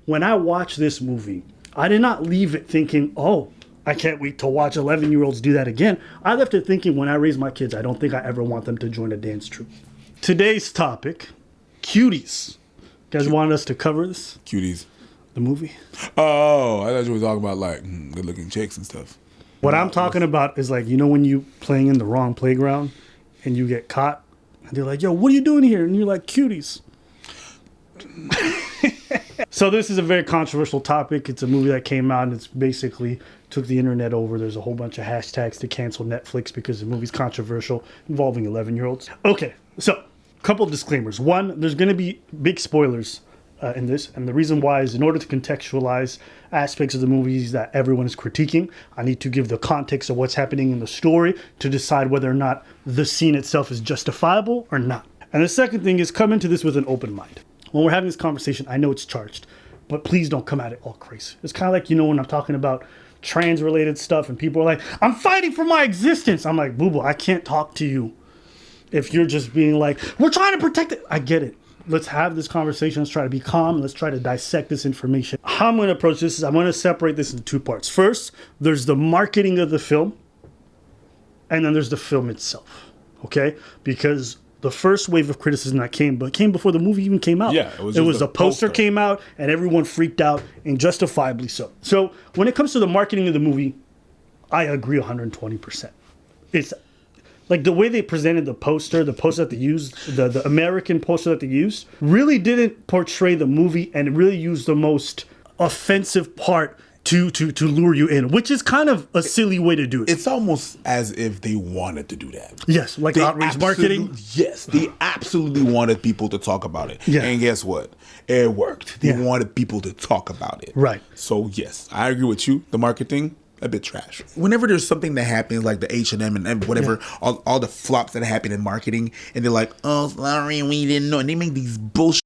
when I watched this movie, I did not leave it thinking, oh, I can't wait to watch 11-year-olds do that again. I left it thinking, when I raise my kids, I don't think I ever want them to join a dance troupe. Today's topic, Cuties. You guys wanted us to cover this? Cuties. The movie? Oh, I thought you were talking about like good-looking chicks and stuff. What I'm talking about is like, you know when you playing in the wrong playground and you get caught? And they're like, yo, what are you doing here? And you're like, Cuties. So this is a very controversial topic. It's a movie that came out and it's basically took the internet over. There's a whole bunch of hashtags to cancel Netflix because the movie's controversial, involving 11-year-olds. Okay, so a couple disclaimers. One, there's going to be big spoilers in this, and the reason why is in order to contextualize aspects of the movies that everyone is critiquing, I need to give the context of what's happening in the story to decide whether or not the scene itself is justifiable or not. And the second thing is come into this with an open mind. When we're having this conversation, I know it's charged, but please don't come at it all crazy. It's kind of like, you know, when I'm talking about trans-related stuff and people are like, I'm fighting for my existence. I'm like, boo-boo, I can't talk to you if you're just being like, we're trying to protect it. I get it. Let's have this conversation. Let's try to be calm. Let's try to dissect this information. How I'm going to approach this is I'm going to separate this into two parts. First, there's the marketing of the film, and then there's the film itself, okay? Because the first wave of criticism that came before the movie even came out. Yeah, it was a poster came out, and everyone freaked out, and justifiably so. So when it comes to the marketing of the movie, I agree 120%. It's like the way they presented the poster that they used, the American poster that they used, really didn't portray the movie and really used the most offensive part to lure you in, which is kind of a silly way to do it. It's almost as if they wanted to do that. Yes, like outrage marketing. Yes, they absolutely wanted people to talk about it. Yeah. And guess what? It worked. They wanted people to talk about it. Right. So yes, I agree with you. The marketing, a bit trash. Whenever there's something that happens, like the H&M and whatever, all the flops that happen in marketing, and they're like, oh, sorry, we didn't know. And they make these bullshit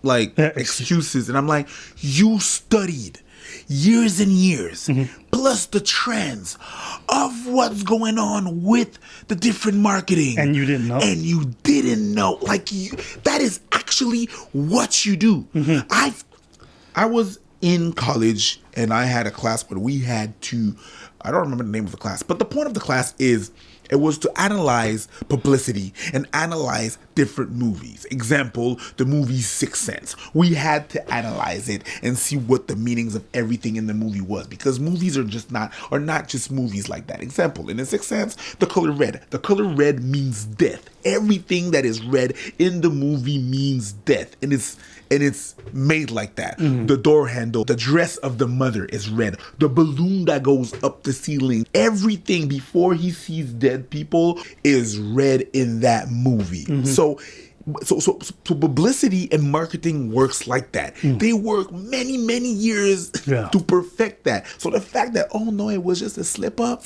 like excuses. And I'm like, you studied years and years, plus the trends of what's going on with the different marketing. And you didn't know. And you didn't know. Like, that is actually what you do. I was in college and I had a class where we had to, I don't remember the name of the class, but the point of the class is it was to analyze publicity and analyze different movies. Example, the movie Sixth Sense. We had to analyze it and see what the meanings of everything in the movie was, because movies are not just movies like that. Example, in the Sixth Sense, the color red. The color red means death. Everything that is red in the movie means death, and it's made like that. The door handle, the dress of the mother is red. The balloon that goes up the ceiling, everything before he sees dead people is red in that movie. So publicity and marketing works like that. They work many years to perfect that. So the fact that, oh no, it was just a slip up,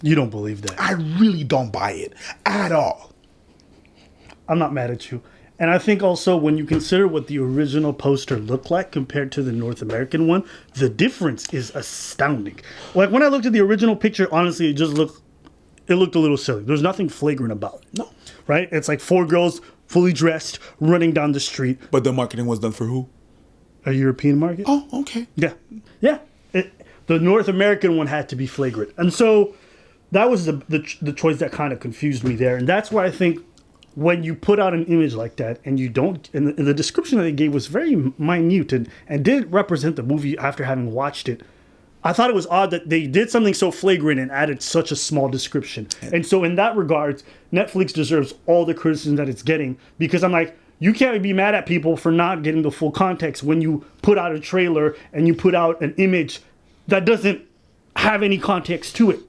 you don't believe that. I really don't buy it at all. I'm not mad at you. And I think also when you consider what the original poster looked like compared to the North American one, the difference is astounding. Like when I looked at the original picture, honestly, it looked a little silly. There's nothing flagrant about it. No. Right? It's like four girls fully dressed running down the street. But the marketing was done for who? A European market. Oh, okay. Yeah. Yeah. The North American one had to be flagrant. And so that was the choice that kind of confused me there. And that's why I think when you put out an image like that and you don't, and the description that they gave was very minute and didn't represent the movie after having watched it, I thought it was odd that they did something so flagrant and added such a small description. And so in that regard, Netflix deserves all the criticism that it's getting, because I'm like, you can't be mad at people for not getting the full context when you put out a trailer and you put out an image that doesn't have any context to it.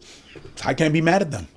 I can't be mad at them.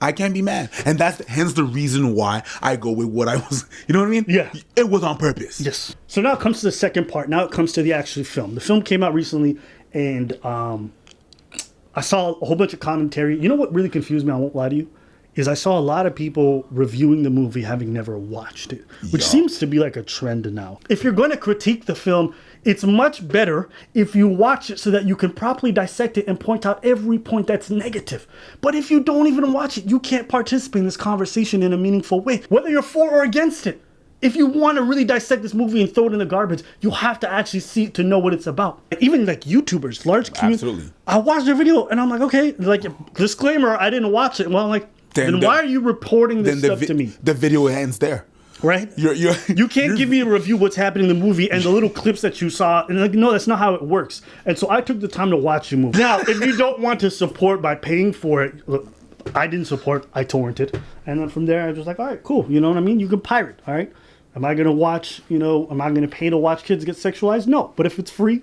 I can't be mad. And that's hence the reason why I go with what I was, you know what I mean? Yeah. It was on purpose. Yes. So now it comes to the second part. Now it comes to the actual film. The film came out recently, and I saw a whole bunch of commentary. You know what really confused me, I won't lie to you, is I saw a lot of people reviewing the movie having never watched it, which seems to be like a trend now. If you're going to critique the film, it's much better if you watch it so that you can properly dissect it and point out every point that's negative. But if you don't even watch it, you can't participate in this conversation in a meaningful way, whether you're for or against it. if you want to really dissect this movie and throw it in the garbage, you have to actually see it to know what it's about. Even like YouTubers, large community. Absolutely. I watched their video and I'm like, okay, like disclaimer, I didn't watch it. Well, I'm like, then why are you reporting this stuff to me? The video ends there. Right? You can't give me a review what's happening in the movie and the little clips that you saw. And like, no, that's not how it works. And so I took the time to watch the movie. Now, if you don't want to support by paying for it, look, I didn't support, I torrented. And then from there, I was just like, all right, cool. You know what I mean? You can pirate, all right? Am I going to watch, am I going to pay to watch kids get sexualized? No. But if it's free,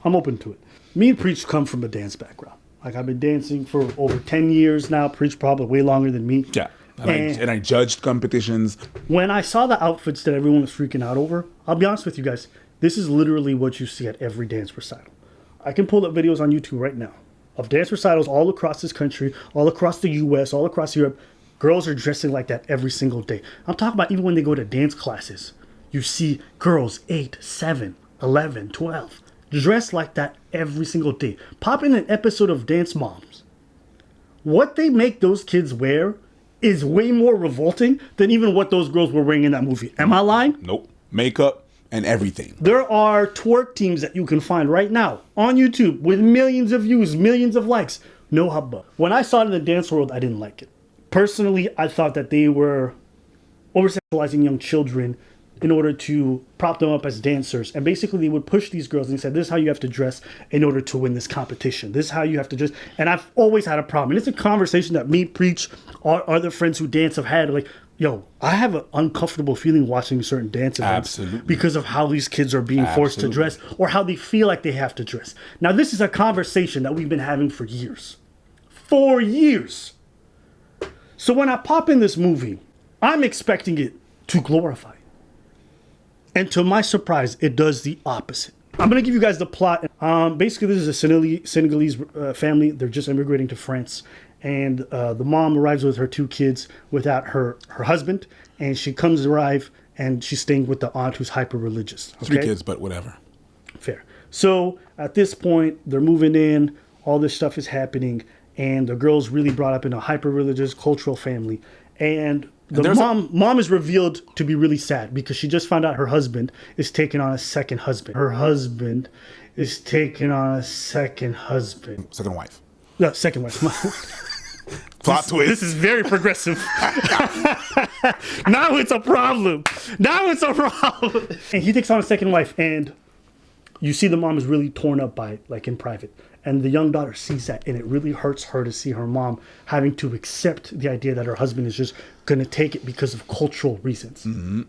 I'm open to it. Me and Preach come from a dance background. Like, I've been dancing for over 10 years now. Preach probably way longer than me. Yeah. And I judged competitions. When I saw the outfits that everyone was freaking out over, I'll be honest with you guys, this is literally what you see at every dance recital. I can pull up videos on YouTube right now of dance recitals all across this country, all across the US, all across Europe. Girls are dressing like that every single day. I'm talking about even when they go to dance classes. You see girls 8, 7, 11, 12 dressed like that every single day. Pop in an episode of Dance Moms. What they make those kids wear is way more revolting than even what those girls were wearing in that movie. Am I lying? Nope. Makeup and everything. There are twerk teams that you can find right now on YouTube with millions of views, millions of likes. No hubbub. When I saw it in the dance world, I didn't like it. Personally, I thought that they were over-sexualizing young children in order to prop them up as dancers. And basically, they would push these girls and they said, this is how you have to dress in order to win this competition. This is how you have to dress. And I've always had a problem. And it's a conversation that me, Preach, our other friends who dance have had. Like, yo, I have an uncomfortable feeling watching certain dance events. Absolutely. Because of how these kids are being forced to dress or how they feel like they have to dress. Now, this is a conversation that we've been having for years. 4 years. So when I pop in this movie, I'm expecting it to glorify. And to my surprise, it does the opposite. I'm going to give you guys the plot. Basically, this is a Senegalese family. They're just immigrating to France. And the mom arrives with her 2 kids without her husband. And she comes to arrive, and she's staying with the aunt who's hyper-religious. Okay? 3 kids, but whatever. Fair. So at this point, they're moving in. All this stuff is happening. And the girl's really brought up in a hyper-religious cultural family. And the mom is revealed to be really sad because she just found out her husband is taking on a second husband. Her husband is taking on a second husband. Second wife. No, second wife. Plot twist. This is very progressive. Now it's a problem. And he takes on a second wife, and you see the mom is really torn up by it, like in private. And the young daughter sees that, and it really hurts her to see her mom having to accept the idea that her husband is just going to take it because of cultural reasons. Mm-hmm.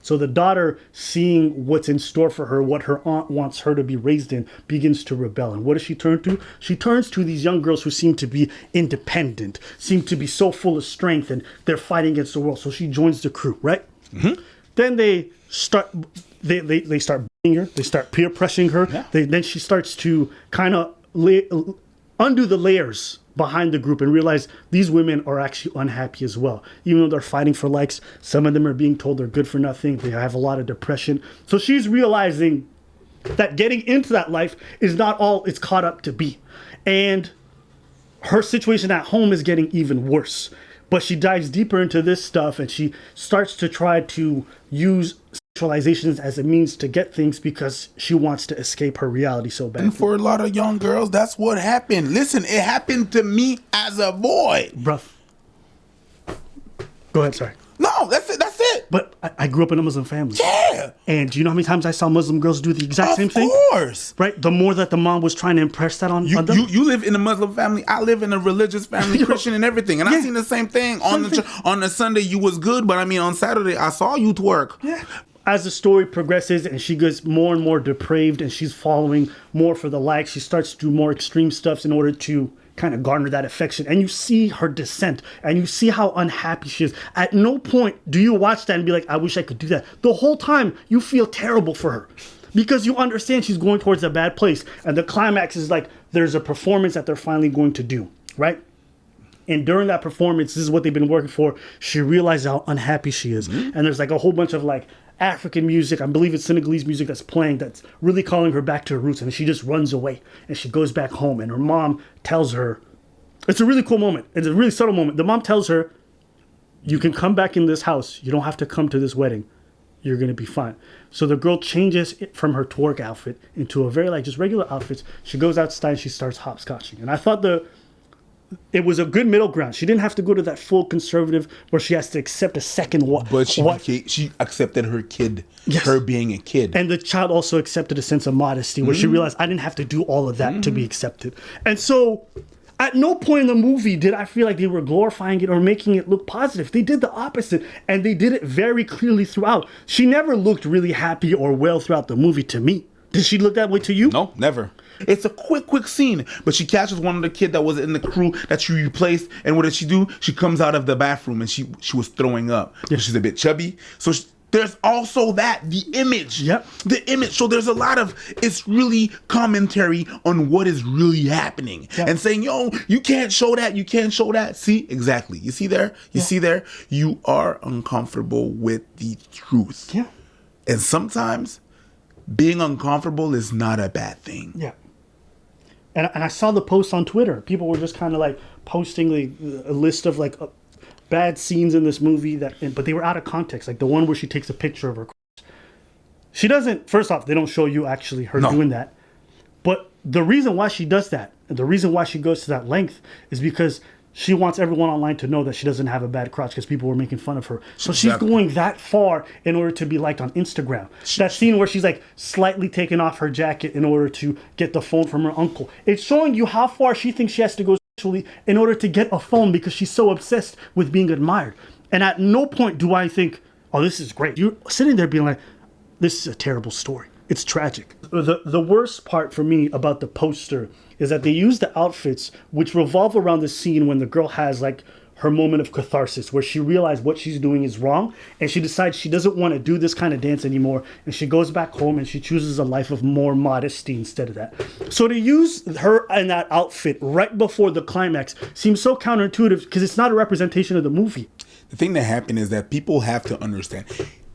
So the daughter, seeing what's in store for her, what her aunt wants her to be raised in, begins to rebel. And what does she turn to? She turns to these young girls who seem to be independent, seem to be so full of strength, and they're fighting against the world. So she joins the crew, right? Mm-hmm. Then they start beating her. They start peer pressuring her. Yeah. Then she starts to kind of undo the layers behind the group and realize these women are actually unhappy as well. Even though they're fighting for likes, some of them are being told they're good for nothing. They have a lot of depression. So she's realizing that getting into that life is not all it's caught up to be. And her situation at home is getting even worse. But she dives deeper into this stuff and she starts to try to use sexualizations as a means to get things because she wants to escape her reality so bad. And for a lot of young girls, that's what happened. Listen, it happened to me as a boy. Bruh. Go ahead, sorry. No, that's it. But I grew up in a Muslim family. Yeah. And do you know how many times I saw Muslim girls do the exact same thing? Of course. Right? The more that the mom was trying to impress that on them. You live in a Muslim family. I live in a religious family, Christian and everything. And I seen the same thing. On the Sunday, you was good. But I mean, on Saturday, I saw you twerk. Yeah. As the story progresses and she gets more and more depraved and she's following more for the likes, she starts to do more extreme stuff in order to kind of garner that affection. And you see her descent and you see how unhappy she is. At no point do you watch that and be like, I wish I could do that. The whole time you feel terrible for her because you understand she's going towards a bad place. And the climax is like there's a performance that they're finally going to do, right? And during that performance, this is what they've been working for. She realizes how unhappy she is. Mm-hmm. And there's like a whole bunch of like African music, I believe it's Senegalese music that's playing that's really calling her back to her roots. And she just runs away and she goes back home. And her mom tells her, it's a really cool moment. It's a really subtle moment. The mom tells her, you can come back in this house. You don't have to come to this wedding. you're going to be fine. So the girl changes it from her twerk outfit into a very like just regular outfits. She goes outside, she starts hopscotching. And I thought it was a good middle ground. She didn't have to go to that full conservative where she has to accept a second wife. But she accepted her kid, her being a kid. And the child also accepted a sense of modesty where she realized I didn't have to do all of that to be accepted. And so at no point in the movie did I feel like they were glorifying it or making it look positive. They did the opposite, and they did it very clearly throughout. She never looked really happy or well throughout the movie to me. Did she look that way to you? No, never. It's a quick scene, but she catches one of the kid that was in the crew that she replaced, and what did she do? She comes out of the bathroom and she was throwing up. Yeah. She's a bit chubby, so there's also the image. Yep. The image. So there's a lot of, it's really commentary on what is really happening. Yep. And saying, yo, you can't show that. You can't show that. See? Exactly. You see there? You see there? You are uncomfortable with the truth. Yeah. And sometimes being uncomfortable is not a bad thing. Yeah. And I saw the post on Twitter. People were just kind of like posting a list of like bad scenes in this movie but they were out of context. Like the one where she takes a picture of her. She doesn't, first off, they don't show you actually her doing that. But the reason why she does that, and the reason why she goes to that length is because she wants everyone online to know that she doesn't have a bad crotch because people were making fun of her. So she's going that far in order to be liked on Instagram. That scene where she's like slightly taking off her jacket in order to get the phone from her uncle. It's showing you how far she thinks she has to go sexually in order to get a phone because she's so obsessed with being admired. And at no point do I think, oh, this is great. You're sitting there being like, this is a terrible story. It's tragic. The worst part for me about the poster is that they use the outfits which revolve around the scene when the girl has like her moment of catharsis where she realized what she's doing is wrong and she decides she doesn't want to do this kind of dance anymore, and she goes back home and she chooses a life of more modesty instead of that. So to use her in that outfit right before the climax seems so counterintuitive because it's not a representation of the movie. The thing that happened is that people have to understand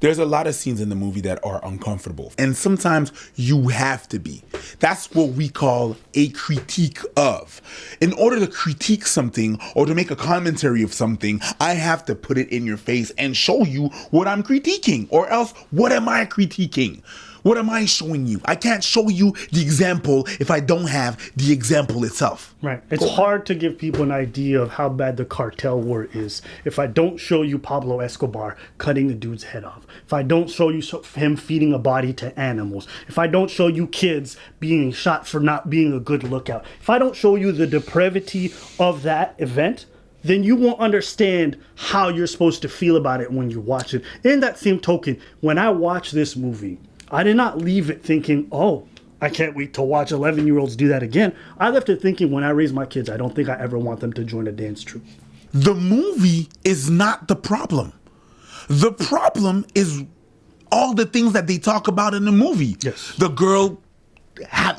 there's a lot of scenes in the movie that are uncomfortable. And sometimes you have to be. That's what we call a critique of. In order to critique something or to make a commentary of something, I have to put it in your face and show you what I'm critiquing. Or else, what am I critiquing? What am I showing you? I can't show you the example if I don't have the example itself. Right. It's hard to give people an idea of how bad the cartel war is if I don't show you Pablo Escobar cutting the dude's head off. If I don't show you him feeding a body to animals. If I don't show you kids being shot for not being a good lookout. If I don't show you the depravity of that event, then you won't understand how you're supposed to feel about it when you watch it. In that same token, when I watch this movie, I did not leave it thinking, oh, I can't wait to watch 11-year-olds do that again. I left it thinking, when I raise my kids, I don't think I ever want them to join a dance troupe. The movie is not the problem. The problem is all the things that they talk about in the movie. Yes. The girl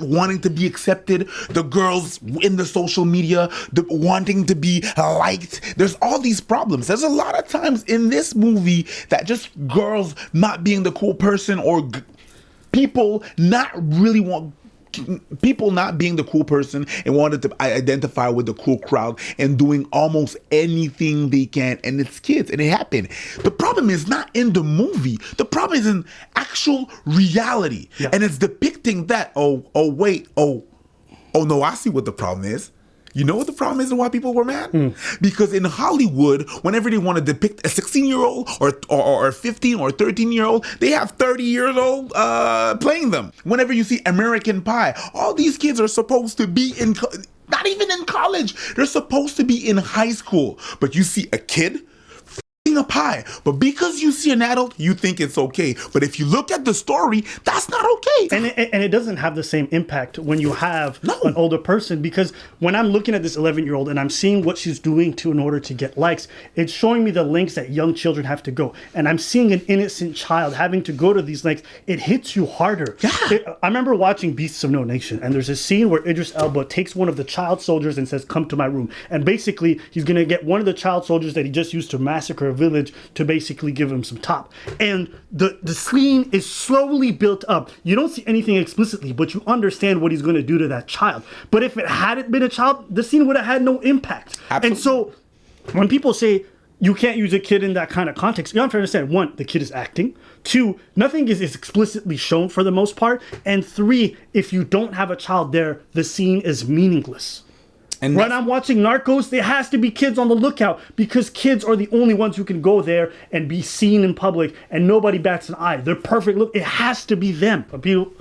wanting to be accepted, the girls in the social media, wanting to be liked. There's all these problems. There's a lot of times in this movie that just girls not being the cool person or people not being the cool person and wanted to identify with the cool crowd and doing almost anything they can, and it's kids, and it happened. The problem is not in the movie. The problem is in actual reality. Yeah. And it's depicting that, oh no, I see what the problem is. You know what the problem is and why people were mad? Because in Hollywood, whenever they want to depict a 16-year-old or a 15 or 13-year-old, they have 30-year-old playing them. Whenever you see American Pie, all these kids are supposed to be not even in college. They're supposed to be in high school. But you see a kid a pie, but because you see an adult, you think it's okay. But if you look at the story, that's not okay. And it doesn't have the same impact when you have an older person, because when I'm looking at this 11-year-old and I'm seeing what she's doing in order to get likes, it's showing me the lengths that young children have to go. And I'm seeing an innocent child having to go to these lengths. It hits you harder. Yeah. I remember watching Beasts of No Nation, and there's a scene where Idris Elba takes one of the child soldiers and says, "Come to my room." And basically, he's going to get one of the child soldiers that he just used to massacre a village to basically give him some top. And the scene is slowly built up. You don't see anything explicitly, but you understand what he's going to do to that child. But if it hadn't been a child, the scene would have had no impact. Absolutely. And so when people say you can't use a kid in that kind of context. You have to understand, one, the kid is acting. Two, nothing is explicitly shown for the most part. And three, if you don't have a child there, the scene is meaningless. And when I'm watching Narcos, there has to be kids on the lookout because kids are the only ones who can go there and be seen in public and nobody bats an eye. They're perfect. Look, it has to be them. People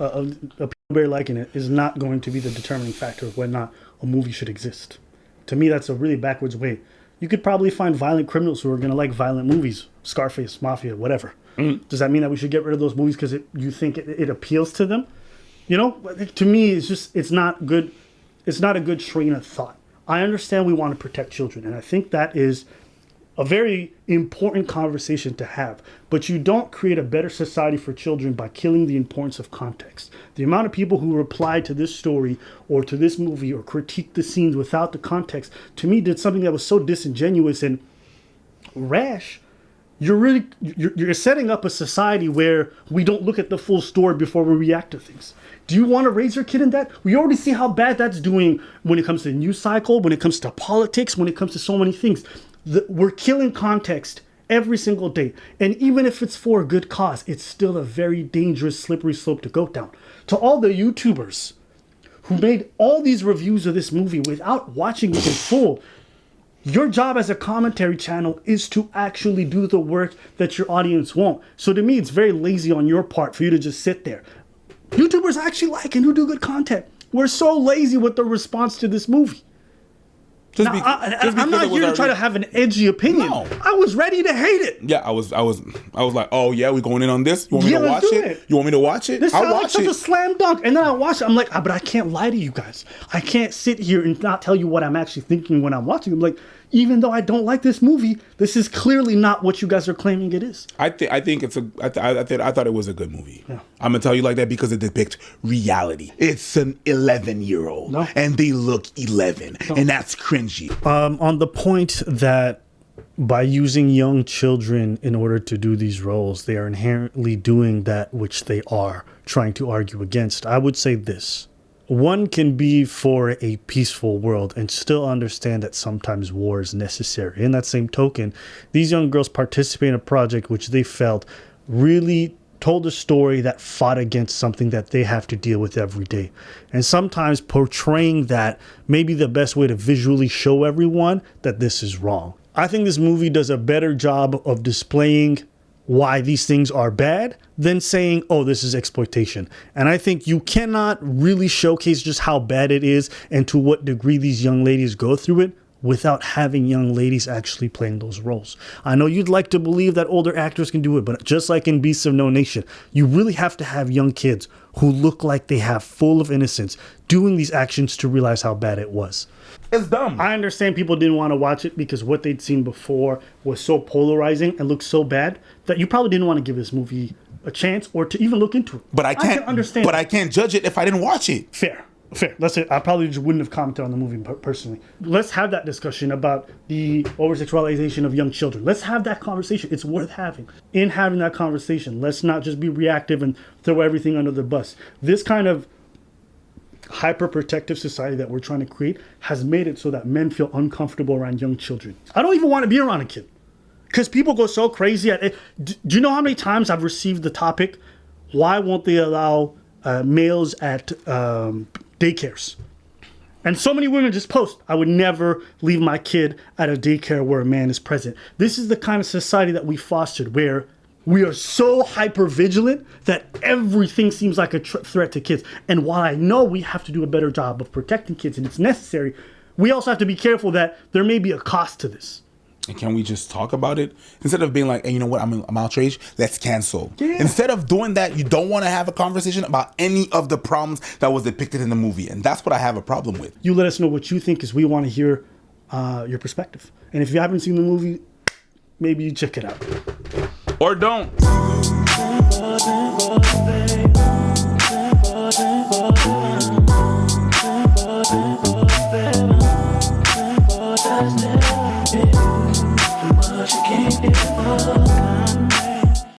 very liking it is not going to be the determining factor of whether or not a movie should exist. To me, that's a really backwards way. You could probably find violent criminals who are going to like violent movies. Scarface, Mafia, whatever. Does that mean that we should get rid of those movies because you think it appeals to them? You know, to me, it's not good. It's not a good train of thought. I understand we want to protect children, and I think that is a very important conversation to have. But you don't create a better society for children by killing the importance of context. The amount of people who reply to this story or to this movie or critique the scenes without the context, to me, did something that was so disingenuous and rash. You're setting up a society where we don't look at the full story before we react to things. Do you want to raise your kid in that? We already see how bad that's doing when it comes to the news cycle, when it comes to politics, when it comes to so many things. We're killing context every single day. And even if it's for a good cause, it's still a very dangerous, slippery slope to go down. To all the YouTubers who made all these reviews of this movie without watching it in full, your job as a commentary channel is to actually do the work that your audience won't. So to me, it's very lazy on your part for you to just sit there. YouTubers actually like and who do good content. We're so lazy with the response to this movie. I'm not here to try to have an edgy opinion. No. I was ready to hate it. Yeah, I was like, oh yeah, we going in on this? You want me to watch it? You want me to watch it? I'll watch it. It's a slam dunk. And then I watch it. I'm like, but I can't lie to you guys. I can't sit here and not tell you what I'm actually thinking when I'm watching. I'm like, even though I don't like this movie, this is clearly not what you guys are claiming it is. I think it's I thought it was a good movie. Yeah. I'm gonna tell you like that because it depicts reality. It's an 11-year-old, and they look 11, and that's cringy. On the point that by using young children in order to do these roles, they are inherently doing that which they are trying to argue against. I would say this. One can be for a peaceful world and still understand that sometimes war is necessary. In that same token, these young girls participate in a project which they felt really told a story that fought against something that they have to deal with every day. And sometimes portraying that may be the best way to visually show everyone that this is wrong. I think this movie does a better job of displaying why these things are bad than saying, oh, this is exploitation. And I think you cannot really showcase just how bad it is and to what degree these young ladies go through it without having young ladies actually playing those roles. I know you'd like to believe that older actors can do it, but just like in Beasts of No Nation, you really have to have young kids who look like they have full of innocence doing these actions to realize how bad it was. It's dumb. I understand people didn't want to watch it because what they'd seen before was so polarizing and looked so bad that you probably didn't want to give this movie a chance or to even look into it. But I can't understand. But I can't judge it if I didn't watch it. Fair. That's it. I probably just wouldn't have commented on the movie personally. Let's have that discussion about the over-sexualization of young children. Let's have that conversation. It's worth having. In having that conversation, let's not just be reactive and throw everything under the bus. This kind of hyper-protective society that we're trying to create has made it so that men feel uncomfortable around young children. I don't even want to be around a kid because people go so crazy at it. Do you know how many times I've received the topic, why won't they allow males at daycares? And so many women just post, I would never leave my kid at a daycare where a man is present. This is the kind of society that we fostered where we are so hyper vigilant that everything seems like a threat to kids. And while I know we have to do a better job of protecting kids and it's necessary, we also have to be careful that there may be a cost to this. And can we just talk about it? Instead of being like, hey, you know what, I'm outraged, let's cancel. Yeah. Instead of doing that, you don't want to have a conversation about any of the problems that was depicted in the movie. And that's what I have a problem with. You let us know what you think because we want to hear your perspective. And if you haven't seen the movie, maybe you check it out. Or don't.